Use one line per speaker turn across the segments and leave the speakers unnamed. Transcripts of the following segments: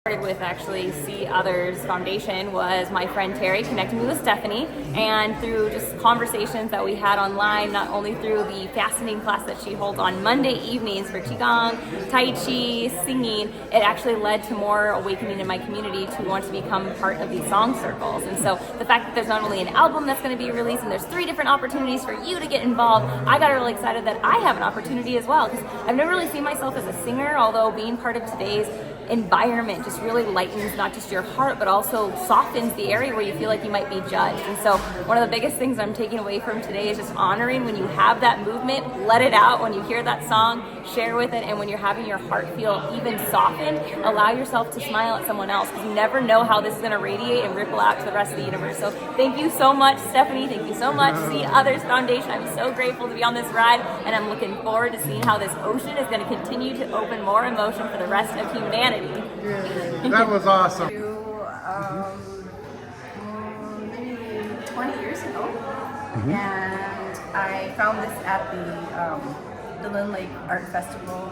With actually See Others Foundation was my friend Terry connecting me with Stephanie, and through just conversations that we had online, not only through the fascinating class that she holds on Monday evenings for Qigong, Tai Chi, singing, it actually led to more awakening in my community to want to become part of these song circles. And so the fact that there's not only an album that's going to be released and there's 3 different opportunities for you to get involved, I got really excited that I have an opportunity as well, because I've never really seen myself as a singer, although being part of today's environment just really lightens not just your heart, but also softens the area where you feel like you might be judged. And so one of the biggest things I'm taking away from today is just honoring when you have that movement, let it out. When you hear that song, share with it. And when you're having your heart feel even softened, allow yourself to smile at someone else, because you never know how this is going to radiate and ripple out to the rest of the universe. So thank you so much, Stephanie. Thank you so much, See Others Foundation. I'm so grateful to be on this ride, and I'm looking forward to seeing how this ocean is going to continue to open more emotion for the rest of humanity.
Yeah, that was awesome.
Maybe 20 years ago, and I found this at the Lynn Lake Art Festival.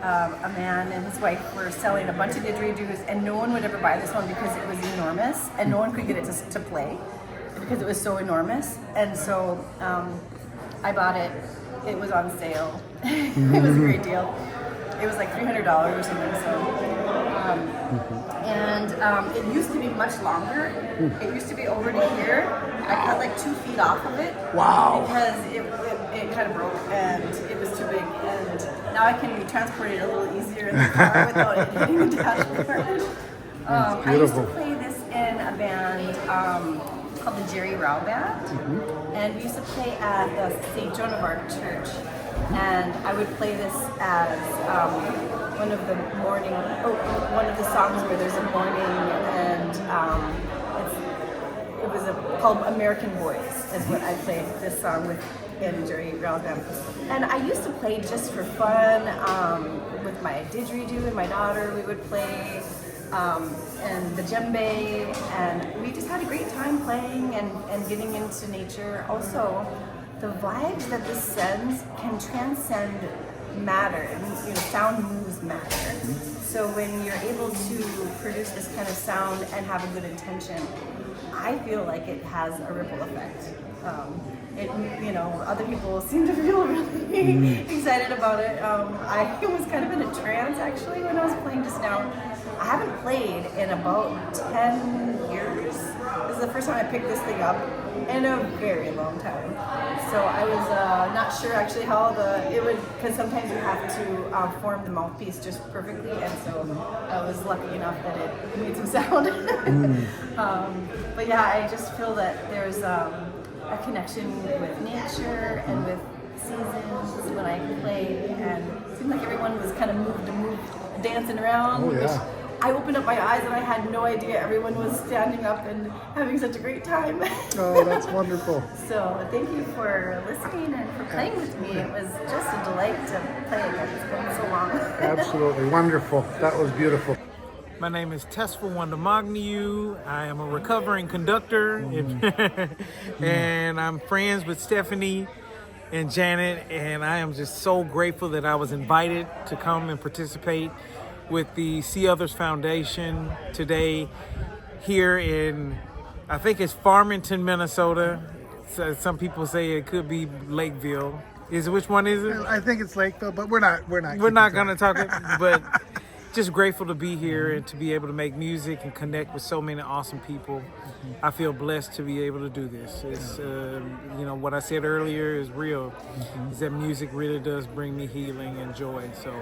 A man and his wife were selling a bunch of didgeridoos, and no one would ever buy this one because it was enormous, and no one could get it to play because it was so enormous. And so I bought it. It was on sale. It was a great deal. It was like $300 or something. So. It used to be much longer. It used to be over to here. I cut like 2 feet off of it.
Wow.
Because it kind of broke and it was too big. And now I can transport it a little easier in the car without it hitting the dashboard. I used to play this in a band called the Jerry Rao Band. And we used to play at the St. Joan of Arc Church. And I would play this as one of the songs where there's a morning, and it was called American Boys is what I played this song with in Jerry Rao Band. And I used to play just for fun with my didgeridoo and my daughter. We would play and the djembe, and we just had a great time playing and getting into nature. Also, the vibes that this sends can transcend matter. Sound moves matter. So when you're able to produce this kind of sound and have a good intention, I feel like it has a ripple effect. Other people seem to feel really excited about it. I was kind of in a trance actually when I was playing just now. I haven't played in about 10 years. This is the first time I picked this thing up in a very long time. So I was not sure actually how because sometimes you have to form the mouthpiece just perfectly, and so I was lucky enough that it made some sound. But yeah, I just feel that there's a connection with nature and with seasons when I play, and it seemed like everyone was kind of moved, dancing around.
Oh, yeah.
I opened up my eyes and I had no idea everyone was standing up and having such a great time.
Oh, that's wonderful.
So thank you for listening and for playing with me. It was just a delight to play again. It's been so long.
Absolutely wonderful. That was beautiful.
My name is Tesfa Wandamagniu. I am a recovering conductor, and I'm friends with Stephanie and Janet, and I am just so grateful that I was invited to come and participate with the See Others Foundation today here in, I think it's Farmington, Minnesota. So some people say it could be Lakeville. Which one is it?
I think it's Lakeville, but we're not
going to talk it, but just grateful to be here and to be able to make music and connect with so many awesome people. I feel blessed to be able to do this. It's, what I said earlier is real, is that music really does bring me healing and joy. So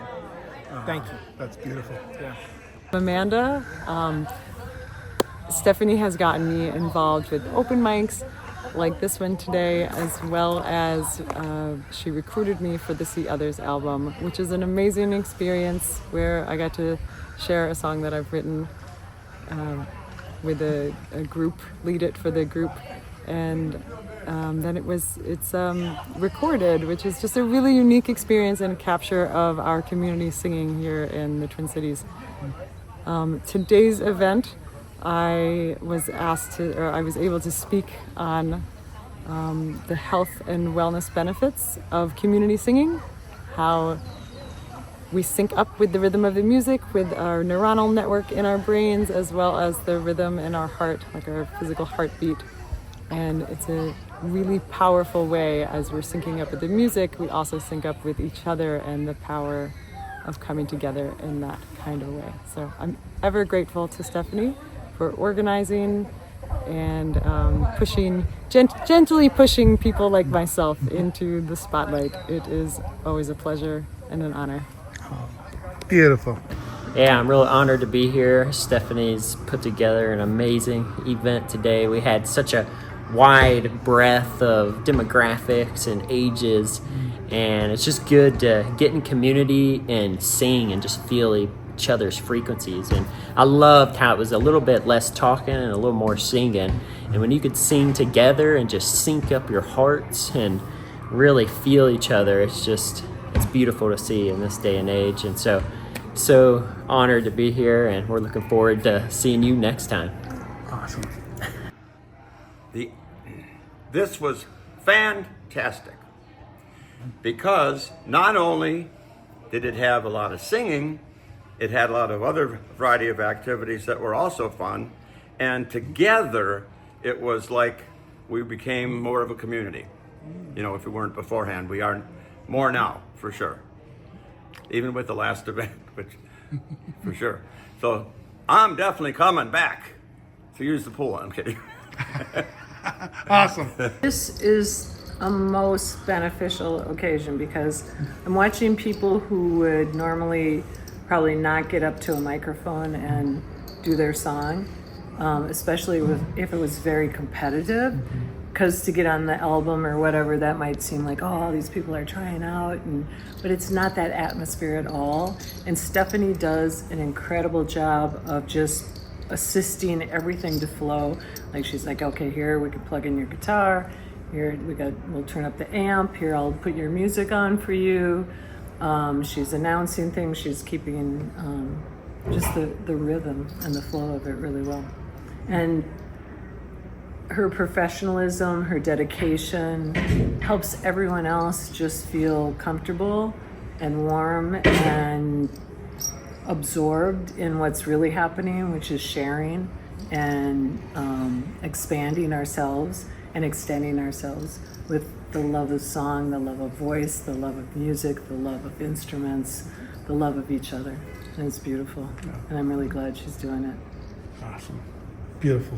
thank you.
That's beautiful.
Yeah.
Amanda. Stephanie has gotten me involved with open mics like this one today, as well as she recruited me for the See Others album, which is an amazing experience where I got to share a song that I've written with a group, lead it for the group, and then it's recorded, which is just a really unique experience and capture of our community singing here in the Twin Cities. Today's event, I was able to speak on the health and wellness benefits of community singing, how we sync up with the rhythm of the music, with our neuronal network in our brains, as well as the rhythm in our heart, like our physical heartbeat. And it's a really powerful way. As we're syncing up with the music, we also sync up with each other and the power of coming together in that kind of way. So I'm ever grateful to Stephanie for organizing and gently pushing people like myself into the spotlight. It is always a pleasure and an honor.
Beautiful.
Yeah, I'm really honored to be here. Stephanie's put together an amazing event today. We had such a wide breadth of demographics and ages, and it's just good to get in community and sing and just feel each other's frequencies. And I loved how it was a little bit less talking and a little more singing. And when you could sing together and just sync up your hearts and really feel each other, it's beautiful to see in this day and age. And so honored to be here, and we're looking forward to seeing you next time.
Awesome.
This was fantastic, because not only did it have a lot of singing, it had a lot of other variety of activities that were also fun, and together it was like we became more of a community. You know, if we weren't beforehand, we are more now, for sure. Even with the last event, which for sure. So I'm definitely coming back to use the pool. I'm kidding.
Awesome.
This is a most beneficial occasion because I'm watching people who would normally probably not get up to a microphone and do their song, especially if it was very competitive, because to get on the album or whatever, that might seem like, oh, these people are trying out, but it's not that atmosphere at all. And Stephanie does an incredible job of just assisting everything to flow. Like, she's like, okay, here we can plug in your guitar, here we'll turn up the amp, here I'll put your music on for you. She's announcing things, she's keeping just the rhythm and the flow of it really well. And her professionalism, her dedication helps everyone else just feel comfortable and warm and absorbed in what's really happening, which is sharing and expanding ourselves and extending ourselves with the love of song, the love of voice, the love of music, the love of instruments, the love of each other. And it's beautiful. And I'm really glad she's doing it.
Awesome. Beautiful.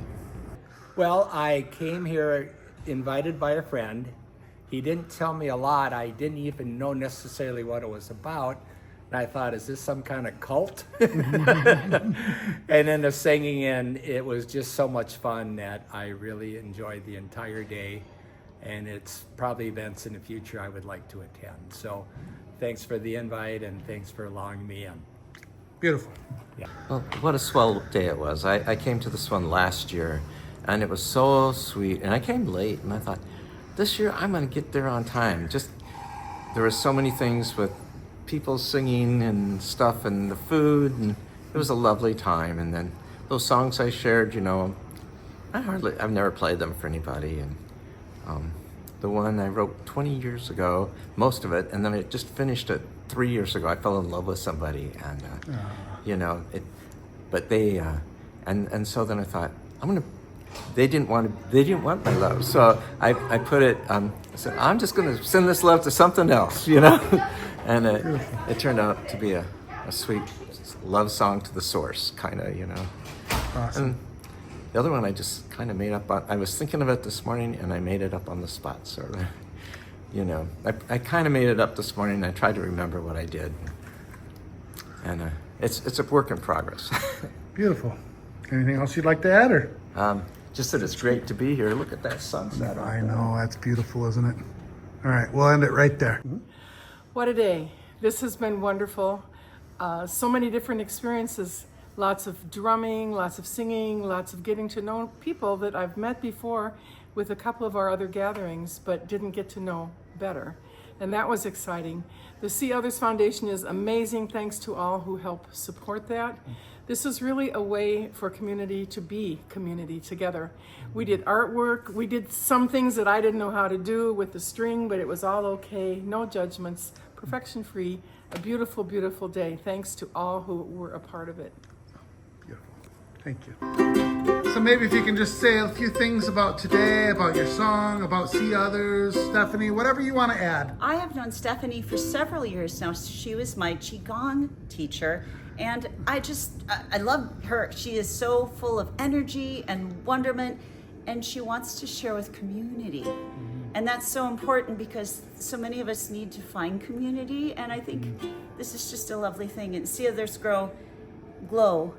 Well, I came here invited by a friend. He didn't tell me a lot. I didn't even know necessarily what it was about. And I thought, is this some kind of cult? And then the singing, and it was just so much fun that I really enjoyed the entire day. And it's probably events in the future I would like to attend. So thanks for the invite, and thanks for allowing me in.
Beautiful.
Yeah.
Well, what a swell day it was. I came to this one last year, and it was so sweet. And I came late, and I thought, this year I'm going to get there on time. Just, there were so many things with people singing and stuff, and the food, and it was a lovely time. And then those songs I shared, you know, I've never played them for anybody. And the one I wrote 20 years ago, most of it, and then I just finished it 3 years ago. I fell in love with somebody, and you know, but they, and so then I thought, they didn't want my love, so I put it. I said, I'm just going to send this love to something else, you know, and it turned out to be a sweet love song to the source, kind of, you know.
Awesome.
And the other one I just kind of made up on. I was thinking of it this morning, and I made it up on the spot, sort of. You know, I kind of made it up this morning. I tried to remember what I did, and it's a work in progress.
Beautiful. Anything else you'd like to add, or?
Just that it's great to be here. Look at that sunset.
I know, that's beautiful, isn't it? All right, we'll end it right there.
What a day. This has been wonderful. So many different experiences. Lots of drumming, lots of singing, lots of getting to know people that I've met before with a couple of our other gatherings, but didn't get to know better. And that was exciting. The See Others Foundation is amazing. Thanks to all who help support that. This is really a way for community to be community together. We did artwork. We did some things that I didn't know how to do with the string, but it was all okay. No judgments. perfection free, a beautiful, beautiful day. Thanks to all who were a part of it.
Beautiful. Thank you. So maybe if you can just say a few things about today, about your song, about See Others, Stephanie, whatever you want to add.
I have known Stephanie for several years now. She was my Qigong teacher, and I love her. She is so full of energy and wonderment, and she wants to share with community. And that's so important because so many of us need to find community, and I think this is just a lovely thing. And See Others Glow.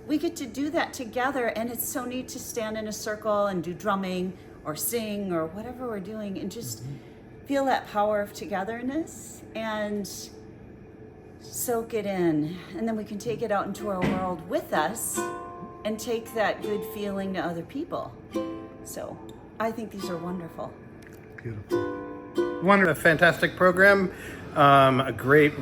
We get to do that together, and it's so neat to stand in a circle and do drumming or sing or whatever we're doing and just feel that power of togetherness and soak it in. And then we can take it out into our world with us and take that good feeling to other people. So I think these are wonderful.
Beautiful. Wonderful.
A fantastic program, a great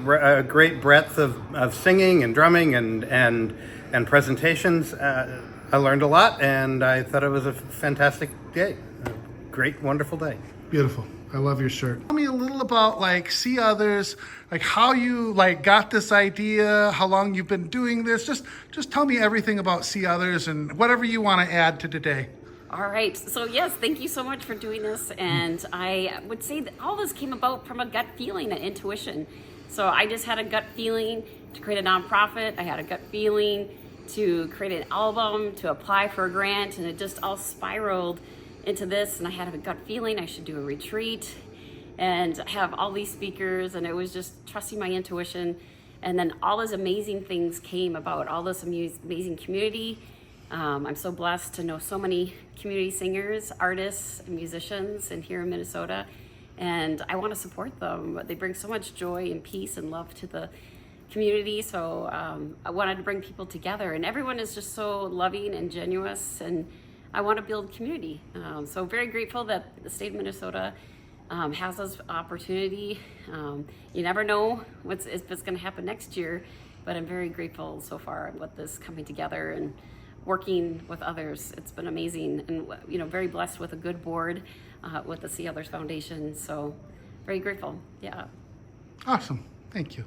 breadth of singing and drumming and presentations. I learned a lot, and I thought it was a fantastic day. A great, wonderful day.
Beautiful. I love your shirt. Tell me a little about See Others, how you got this idea, how long you've been doing this. Just tell me everything about See Others and whatever you want to add to today.
All right. So yes, thank you so much for doing this. And I would say that all this came about from a gut feeling, an intuition. So I just had a gut feeling to create a nonprofit. I had a gut feeling to create an album, to apply for a grant, and it just all spiraled into this. And I had a gut feeling I should do a retreat and have all these speakers, and it was just trusting my intuition. And then all those amazing things came about, all this amazing community. I'm so blessed to know so many community singers, artists, and musicians here in Minnesota, and I want to support them. They bring so much joy and peace and love to the community, so I wanted to bring people together, and everyone is just so loving and genuine, and I want to build community. So very grateful that the state of Minnesota has this opportunity. You never know if it's going to happen next year, but I'm very grateful so far with this coming together and working with others. It's been amazing, and very blessed with a good board with the See Others Foundation. So very grateful. Yeah.
Awesome. Thank you.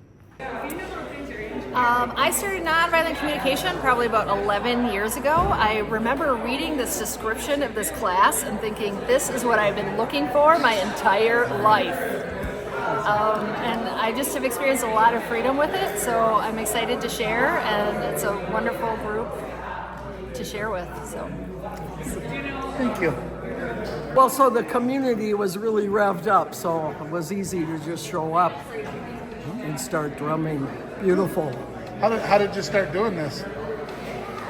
I started nonviolent communication probably about 11 years ago. I remember reading this description of this class and thinking, this is what I've been looking for my entire life. And I just have experienced a lot of freedom with it, so I'm excited to share, and it's a wonderful group to share with. So
thank you.
Well, so the community was really revved up, so it was easy to just show up and start drumming. Beautiful.
How did you start doing this?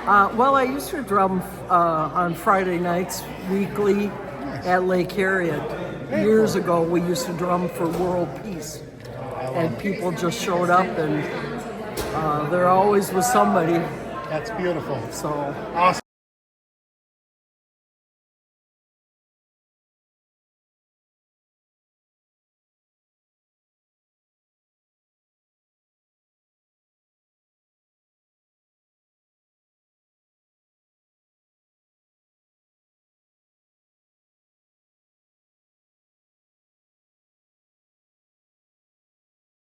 Well, I used to drum on Friday nights weekly at Lake Harriet. Years ago, we used to drum for world peace, and people just showed up, and there always was somebody.
That's beautiful.
So
awesome.